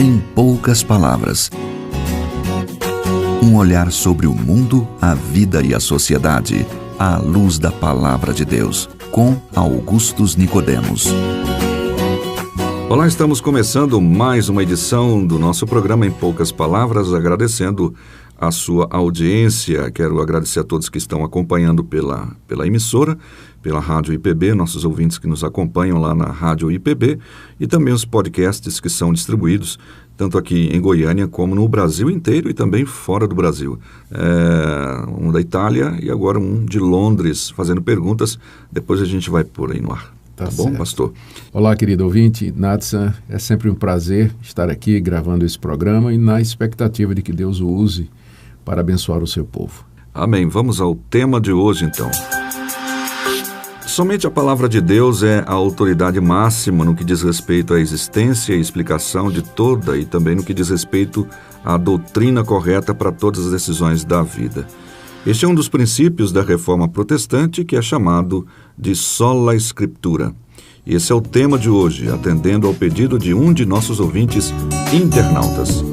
Em poucas palavras. Um olhar sobre o mundo, a vida e a sociedade, à luz da Palavra de Deus, com Augustus Nicodemos. Olá, estamos começando mais uma edição do nosso programa Em Poucas Palavras, agradecendo a sua audiência. Quero agradecer a todos que estão acompanhando pela emissora, pela Rádio IPB, nossos ouvintes que nos acompanham lá na Rádio IPB e também os podcasts que são distribuídos tanto aqui em Goiânia como no Brasil inteiro e também fora do Brasil. Um da Itália e agora um de Londres, fazendo perguntas. Depois a gente vai pôr aí no ar. Tá bom, certo. Pastor? Olá, querido ouvinte, Natsa, é sempre um prazer estar aqui gravando esse programa e na expectativa de que Deus o use para abençoar o seu povo. Amém. Vamos ao tema de hoje, então. Somente a palavra de Deus é a autoridade máxima no que diz respeito à existência e explicação de toda e também no que diz respeito à doutrina correta para todas as decisões da vida. Este é um dos princípios da Reforma Protestante que é chamado de sola Scriptura. Esse é o tema de hoje, atendendo ao pedido de um de nossos ouvintes internautas.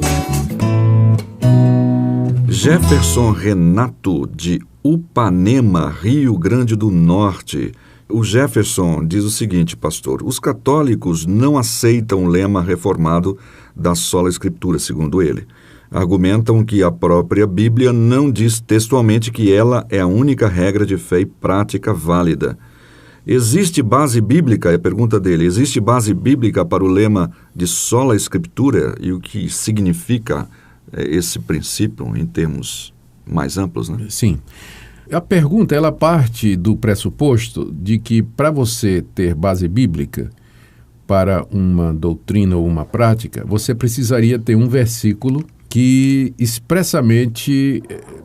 Jefferson Renato, de Upanema, Rio Grande do Norte. O Jefferson diz o seguinte, pastor: os católicos não aceitam o lema reformado da sola Escritura, segundo ele. Argumentam que a própria Bíblia não diz textualmente que ela é a única regra de fé e prática válida. Existe base bíblica, é a pergunta dele, existe base bíblica para o lema de sola Escritura e o que significa esse princípio em termos mais amplos, né? Sim. A pergunta, ela parte do pressuposto de que para você ter base bíblica para uma doutrina ou uma prática, você precisaria ter um versículo que expressamente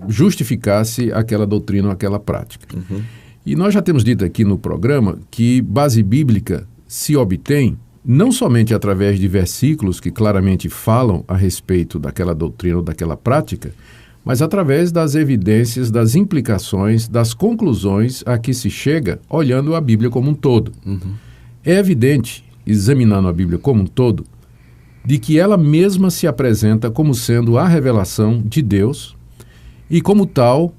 justificasse aquela doutrina ou aquela prática. Uhum. E nós já temos dito aqui no programa que base bíblica se obtém não somente através de versículos que claramente falam a respeito daquela doutrina ou daquela prática, mas através das evidências, das implicações, das conclusões a que se chega olhando a Bíblia como um todo. Uhum. É evidente, examinando a Bíblia como um todo, de que ela mesma se apresenta como sendo a revelação de Deus e, como tal,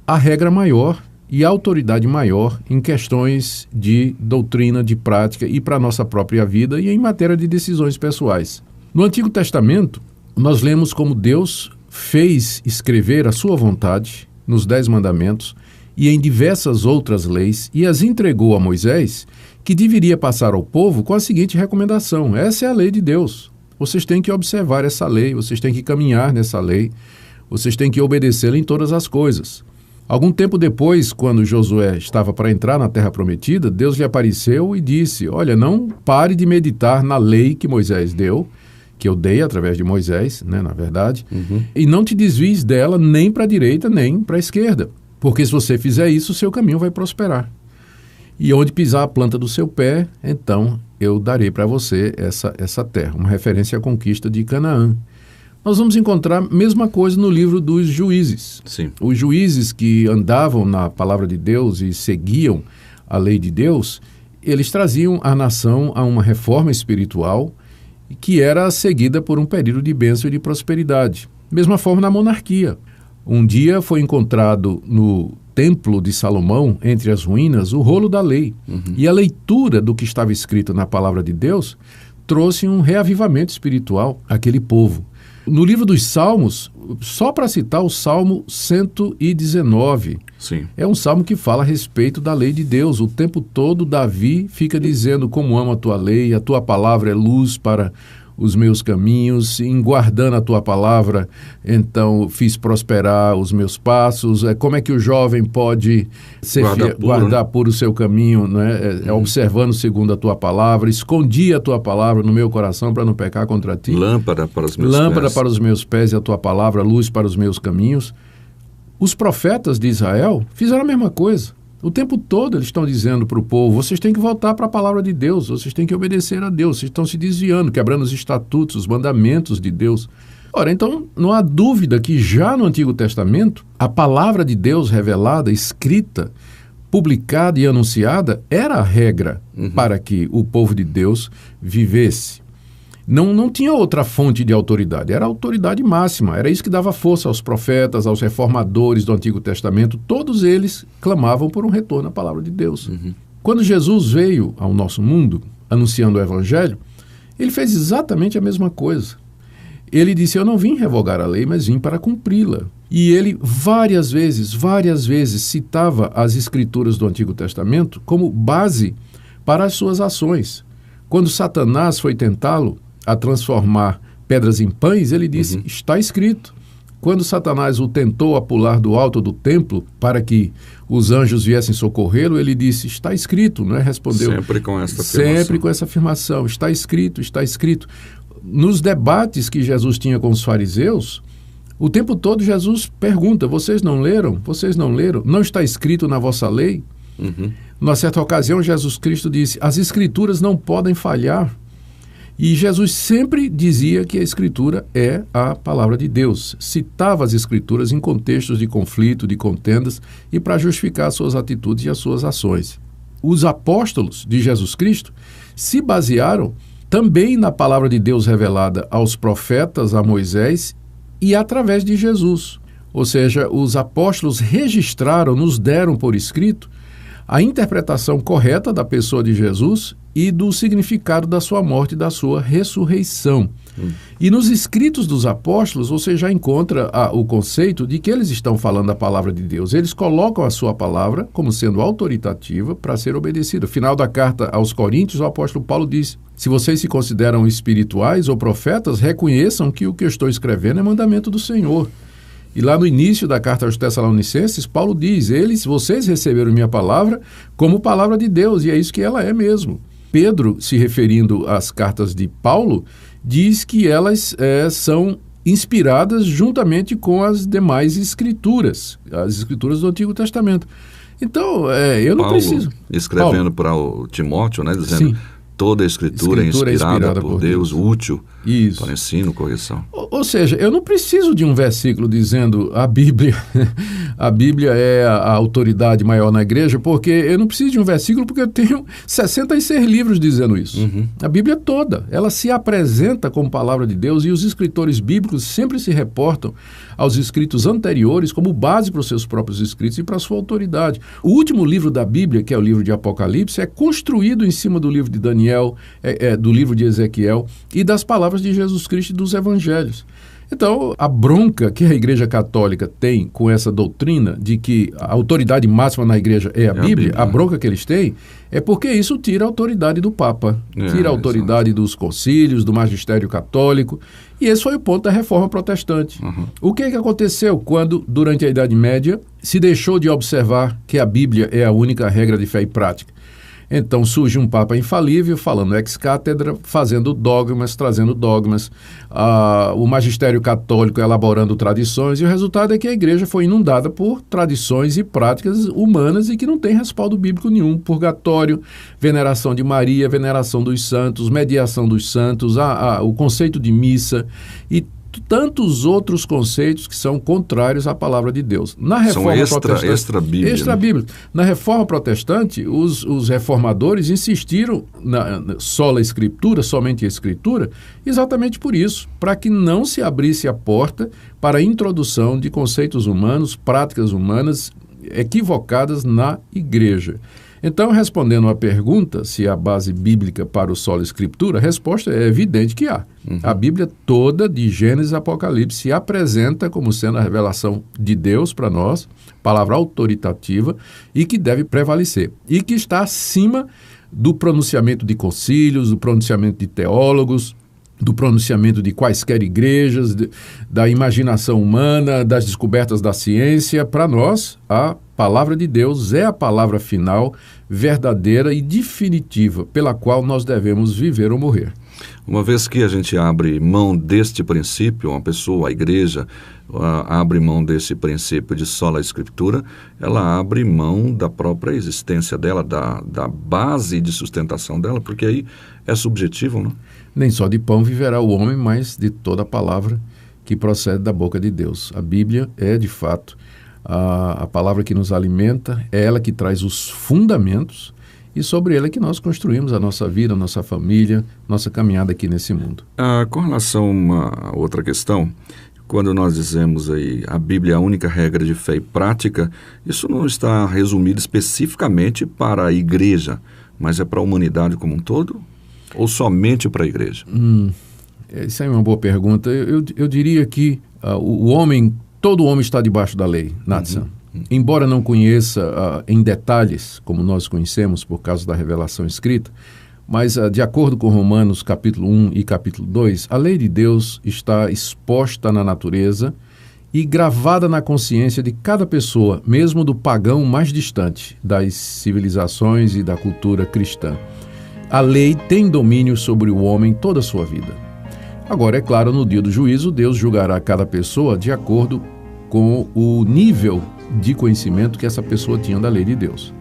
a regra maior e a autoridade maior em questões de doutrina, de prática e para a nossa própria vida e em matéria de decisões pessoais. No Antigo Testamento, nós lemos como Deus fez escrever a sua vontade nos 10 mandamentos e em diversas outras leis e as entregou a Moisés, que deveria passar ao povo com a seguinte recomendação: essa é a lei de Deus, vocês têm que observar essa lei, vocês têm que caminhar nessa lei, vocês têm que obedecê-la em todas as coisas. Algum tempo depois, quando Josué estava para entrar na Terra Prometida, Deus lhe apareceu e disse: olha, não pare de meditar na lei que Moisés deu, que eu dei através de Moisés, né, na verdade, e não te desvies dela nem para a direita nem para a esquerda, porque se você fizer isso, o seu caminho vai prosperar. E onde pisar a planta do seu pé, então eu darei para você essa terra, uma referência à conquista de Canaã. Nós vamos encontrar a mesma coisa no livro dos Juízes. Sim. Os juízes que andavam na palavra de Deus e seguiam a lei de Deus, eles traziam a nação a uma reforma espiritual que era seguida por um período de bênção e de prosperidade. Mesma forma na monarquia. Um dia foi encontrado no Templo de Salomão, entre as ruínas, o rolo da lei. Uhum. E a leitura do que estava escrito na palavra de Deus trouxe um reavivamento espiritual àquele povo. No livro dos Salmos, só para citar o Salmo 119, Sim. É um salmo que fala a respeito da lei de Deus. O tempo todo Davi fica dizendo como amo a tua lei, a tua palavra é luz para os meus caminhos, em guardando a tua palavra, então fiz prosperar os meus passos. Como é que o jovem pode guardar puro o seu caminho, né? Observando segundo a tua palavra, escondi a tua palavra no meu coração para não pecar contra ti. Lâmpada para os meus pés. Lâmpada para os meus pés e a tua palavra, luz para os meus caminhos. Os profetas de Israel fizeram a mesma coisa. O tempo todo eles estão dizendo para o povo: vocês têm que voltar para a palavra de Deus, vocês têm que obedecer a Deus, vocês estão se desviando, quebrando os estatutos, os mandamentos de Deus. Ora, então, não há dúvida que já no Antigo Testamento, a palavra de Deus revelada, escrita, publicada e anunciada, era a regra para que o povo de Deus vivesse. Não tinha outra fonte de autoridade, era a autoridade máxima, era isso que dava força aos profetas, aos reformadores do Antigo Testamento, todos eles clamavam por um retorno à palavra de Deus. Quando Jesus veio ao nosso mundo, anunciando o Evangelho, ele fez exatamente a mesma coisa. Ele disse, eu não vim revogar a lei, mas vim para cumpri-la. E ele várias vezes citava as Escrituras do Antigo Testamento como base para as suas ações. Quando Satanás foi tentá-lo a transformar pedras em pães, ele disse, está escrito. Quando Satanás o tentou a pular do alto do templo para que os anjos viessem socorrê-lo, ele disse, está escrito, não é? Respondeu. Sempre com essa afirmação. Sempre com essa afirmação, está escrito, está escrito. Nos debates que Jesus tinha com os fariseus, o tempo todo Jesus pergunta, vocês não leram? Vocês não leram? Não está escrito na vossa lei? Numa certa ocasião, Jesus Cristo disse, as Escrituras não podem falhar. E Jesus sempre dizia que a Escritura é a palavra de Deus. Citava as Escrituras em contextos de conflito, de contendas e para justificar as suas atitudes e as suas ações. Os apóstolos de Jesus Cristo se basearam também na palavra de Deus revelada aos profetas, a Moisés e através de Jesus. Ou seja, os apóstolos registraram, nos deram por escrito a interpretação correta da pessoa de Jesus e do significado da sua morte e da sua ressurreição. E nos escritos dos apóstolos você já encontra o conceito de que eles estão falando a palavra de Deus. Eles colocam a sua palavra como sendo autoritativa para ser obedecida. No final da carta aos Coríntios, o apóstolo Paulo diz, se vocês se consideram espirituais ou profetas, reconheçam que o que eu estou escrevendo é mandamento do Senhor. E lá no início da carta aos Tessalonicenses, Paulo diz, vocês receberam minha palavra como palavra de Deus, e é isso que ela é mesmo. Pedro, se referindo às cartas de Paulo, diz que elas são inspiradas juntamente com as demais escrituras, as escrituras do Antigo Testamento. Então, eu não preciso... Escrevendo para o Timóteo, né, dizendo... Sim. Toda a escritura é inspirada por Deus, útil para ensino, correção. Ou seja, eu não preciso de um versículo dizendo a Bíblia é a autoridade maior na igreja, porque eu não preciso de um versículo porque eu tenho 66 livros dizendo isso. A Bíblia toda, ela se apresenta como palavra de Deus e os escritores bíblicos sempre se reportam aos escritos anteriores como base para os seus próprios escritos e para a sua autoridade. O último livro da Bíblia, que é o livro de Apocalipse, é construído em cima do livro de Daniel, do livro de Ezequiel e das palavras de Jesus Cristo e dos evangelhos. Então, a bronca que a Igreja Católica tem com essa doutrina de que a autoridade máxima na Igreja é a Bíblia, a bronca que eles têm é porque isso tira a autoridade do Papa, tira a autoridade dos concílios, do magistério católico, e esse foi o ponto da Reforma Protestante. O que aconteceu quando, durante a Idade Média, se deixou de observar que a Bíblia é a única regra de fé e prática? Então surge um Papa infalível, falando ex-cátedra, fazendo dogmas, trazendo dogmas, o magistério católico elaborando tradições, e o resultado é que a igreja foi inundada por tradições e práticas humanas e que não tem respaldo bíblico nenhum. Purgatório, veneração de Maria, veneração dos santos, mediação dos santos, o conceito de missa e tantos outros conceitos que são contrários à palavra de Deus. Na Reforma Protestante, extra-bíblia. Na Reforma Protestante, os reformadores insistiram na sola Escritura, somente a Escritura, exatamente por isso, para que não se abrisse a porta para a introdução de conceitos humanos, práticas humanas equivocadas na igreja. Então, respondendo à pergunta se há base bíblica para o sola Escritura, a resposta é evidente que há. A Bíblia toda, de Gênesis a Apocalipse, se apresenta como sendo a revelação de Deus para nós, palavra autoritativa, e que deve prevalecer. E que está acima do pronunciamento de concílios, do pronunciamento de teólogos, do pronunciamento de quaisquer igrejas, da imaginação humana, das descobertas da ciência. Para nós, a palavra de Deus é a palavra final, verdadeira e definitiva, pela qual nós devemos viver ou morrer. Uma vez que a gente abre mão deste princípio, uma pessoa, a igreja, abre mão desse princípio de sola Escritura, ela abre mão da própria existência dela, da base de sustentação dela, porque aí é subjetivo, não? Nem só de pão viverá o homem, mas de toda a palavra que procede da boca de Deus. A Bíblia é, de fato, a palavra que nos alimenta, é ela que traz os fundamentos e sobre ele é que nós construímos a nossa vida, a nossa família, nossa caminhada aqui nesse mundo. Com relação a uma outra questão, quando nós dizemos aí a Bíblia é a única regra de fé e prática, isso não está resumido especificamente para a igreja, mas é para a humanidade como um todo? Ou somente para a igreja? Isso é uma boa pergunta. Eu diria que todo homem está debaixo da lei, Natsan. Embora não conheça em detalhes, como nós conhecemos por causa da revelação escrita, mas de acordo com Romanos capítulo 1 e capítulo 2, a lei de Deus está exposta na natureza e gravada na consciência de cada pessoa, mesmo do pagão mais distante das civilizações e da cultura cristã. A lei tem domínio sobre o homem toda a sua vida. Agora, é claro, no dia do juízo, Deus julgará cada pessoa de acordo com o nível de conhecimento que essa pessoa tinha da lei de Deus.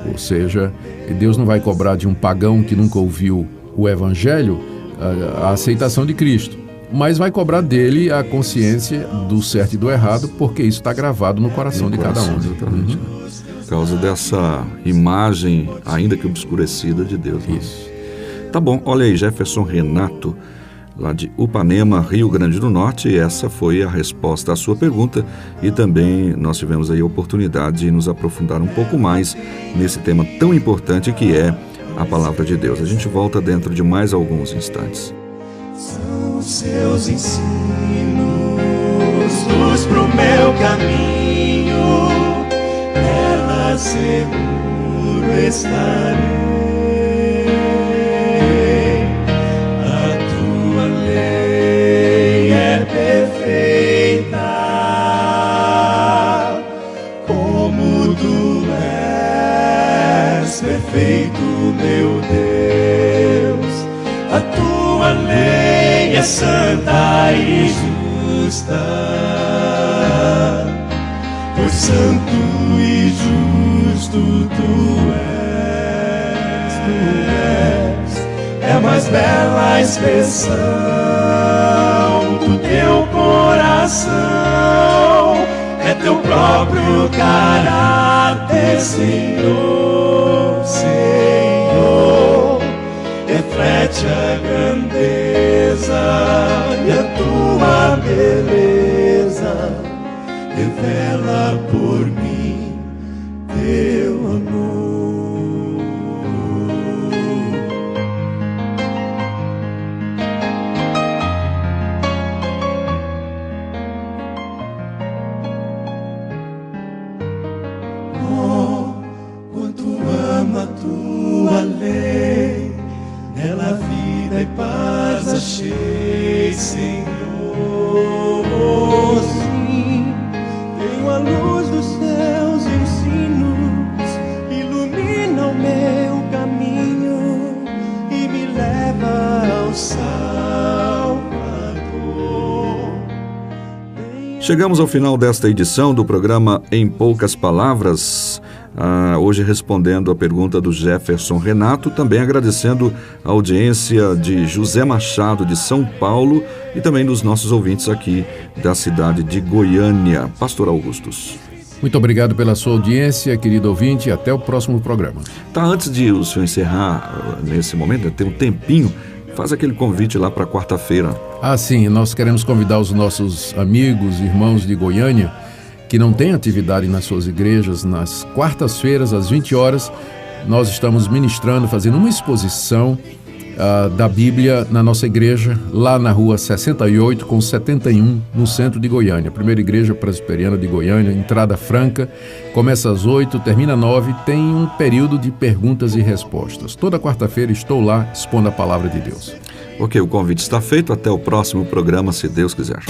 Ou seja, Deus não vai cobrar de um pagão que nunca ouviu o Evangelho a aceitação de Cristo, mas vai cobrar dele a consciência do certo e do errado, porque isso está gravado no coração de cada um. Exatamente. Por causa dessa imagem, ainda que obscurecida, de Deus. Isso. Tá bom, olha aí, Jefferson Renato, lá de Upanema, Rio Grande do Norte, e essa foi a resposta à sua pergunta, e também nós tivemos aí a oportunidade de nos aprofundar um pouco mais nesse tema tão importante que é a Palavra de Deus. A gente volta dentro de mais alguns instantes. São os seus ensinos, luz pro meu caminho, nela seguro estarei. Perfeito, meu Deus, a tua lei é santa e justa, pois santo e justo tu és, é a mais bela expressão do teu coração, é teu próprio caráter, Senhor. Senhor, reflete a grandeza e a tua beleza, revela por mim teu amor. Oh, quanto amo a tua lei, nela vida e paz achei, Senhor. Oh, sim, tenho a luz dos teus ensinos, ilumina o meu caminho e me leva ao Salvador. Chegamos ao final desta edição do programa Em Poucas Palavras. Hoje respondendo a pergunta do Jefferson Renato, também agradecendo a audiência de José Machado de São Paulo e também dos nossos ouvintes aqui da cidade de Goiânia. Pastor Augustus. Muito obrigado pela sua audiência, querido ouvinte, e até o próximo programa. Antes de o senhor encerrar nesse momento, tem um tempinho, faz aquele convite lá para quarta-feira. Sim, nós queremos convidar os nossos amigos, irmãos de Goiânia, que não tem atividade nas suas igrejas. Nas quartas-feiras, às 20 horas, nós estamos ministrando, fazendo uma exposição da Bíblia na nossa igreja, lá na rua 68 com 71, no centro de Goiânia. Primeira igreja presbiteriana de Goiânia, entrada franca, começa às 8, termina às 9, tem um período de perguntas e respostas. Toda quarta-feira estou lá expondo a palavra de Deus. Ok, o convite está feito, até o próximo programa, se Deus quiser.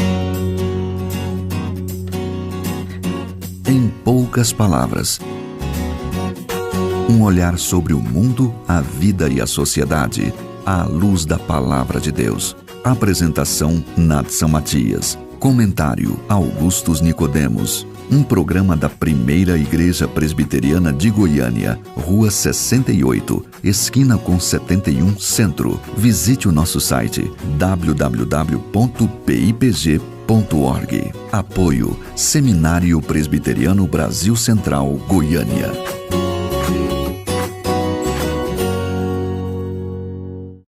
Em poucas palavras, um olhar sobre o mundo, a vida e a sociedade, à luz da Palavra de Deus. Apresentação Natsan Matias. Comentário Augustus Nicodemos. Um programa da Primeira Igreja Presbiteriana de Goiânia, Rua 68, esquina com 71, Centro. Visite o nosso site www.pipg.org. Apoio Seminário Presbiteriano Brasil Central, Goiânia.